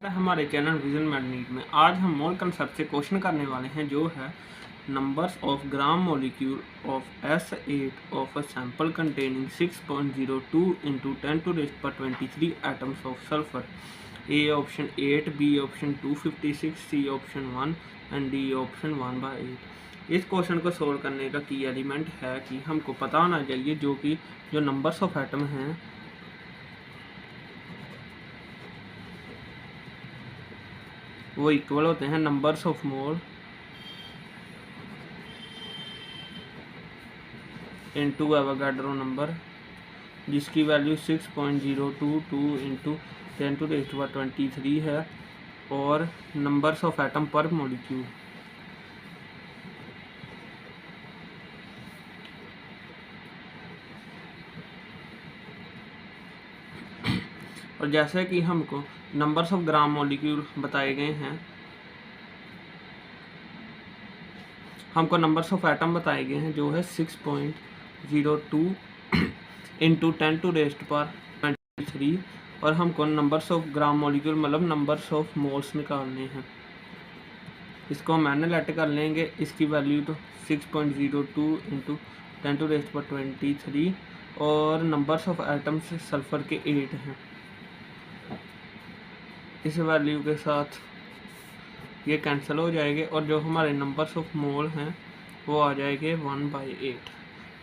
हमारे channel vision magnet में आज हम मोल कंसेप्ट से क्वेश्चन करने वाले हैं, जो है numbers of gram molecule of S8 of a sample containing 6.02 into 10⁻23 atoms of sulphur. A option 8, B option 256, C option 1 and D option 1/8। इस क्वेश्चन को सोल्व करने का की एलिमेंट है कि हमको पता होना चाहिए जो नंबर्स ऑफ एटम हैं वो इक्वल होते हैं numbers of mole into Avogadro number, जिसकी वैल्यू 6.022 इंटू 10⁻23 है, और नंबर्स ऑफ एटम पर मॉलिक्यूल। और जैसे कि हमको नंबर्स ऑफ ग्राम मॉलिक्यूल बताए गए हैं, हमको नंबर्स ऑफ एटम बताए गए हैं जो है 6.02 इंटू 10⁻23, और हमको नंबर्स ऑफ ग्राम मॉलिक्यूल मतलब नंबर्स ऑफ मोल्स निकालने हैं। इसको हम एनालाइट कर लेंगे। इसकी वैल्यू तो 6.02 इंटू 10⁻23 और नंबर्स ऑफ एटम्स सल्फर के 8 हैं। इस वैल्यू के साथ ये कैंसिल हो जाएंगे और जो हमारे नंबर्स ऑफ मोल हैं वो आ जाएंगे 1/8,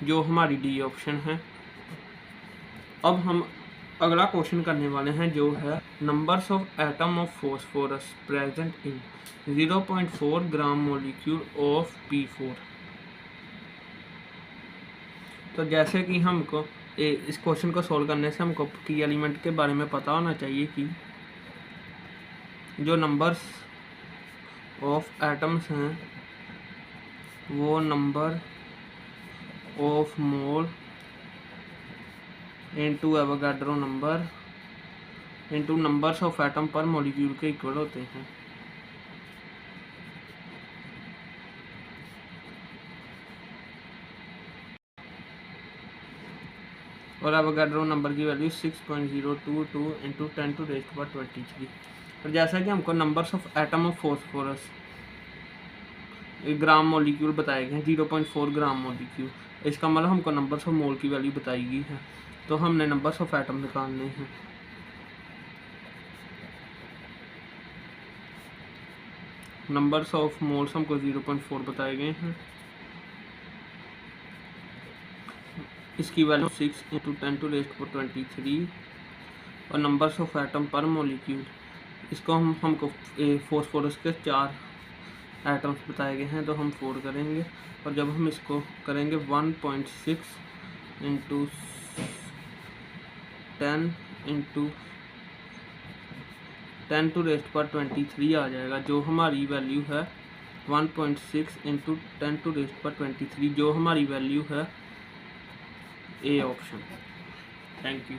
जो हमारी डी ऑप्शन है। अब हम अगला क्वेश्चन करने वाले हैं, जो है numbers of atom of phosphorus present in 0.4 gram molecule of P4। तो जैसे कि हमको इस क्वेश्चन को सोल्व करने से हमको की एलिमेंट के बारे में पता होना चाहिए कि जो नंबर्स ऑफ एटम्स हैं वो number of mole into Avogadro number into numbers of atom पर मॉलिक्यूल के इक्वल होते हैं। और एवोगाड्रो नंबर की वैल्यू 6.022 इंटू 10⁻23। और जैसा कि हमको numbers of atom of phosphorus gram molecule बताए गए हैं 0.4 ग्राम मॉलिक्यूल, इसका मतलब हमको नंबर्स ऑफ मोल की वैल्यू बताई गई है, तो हमने नंबर्स ऑफ एटम निकालने हैं। नंबर्स ऑफ मोल्स हमको 0.4 बताए गए हैं। इसकी वैल्यू 6 इंटू 10⁻23 और नंबर्स ऑफ एटम पर मॉलिक्यूल, इसको हमको फॉस्फोरस के 4 एटम्स बताए गए हैं, तो हम 4 करेंगे। और जब हम इसको करेंगे 1.6 इंटू 10 इंटू 10⁻23 आ जाएगा, जो हमारी वैल्यू है 1.6 इंटू 10⁻23, जो हमारी वैल्यू है ए ऑप्शन। Thank you.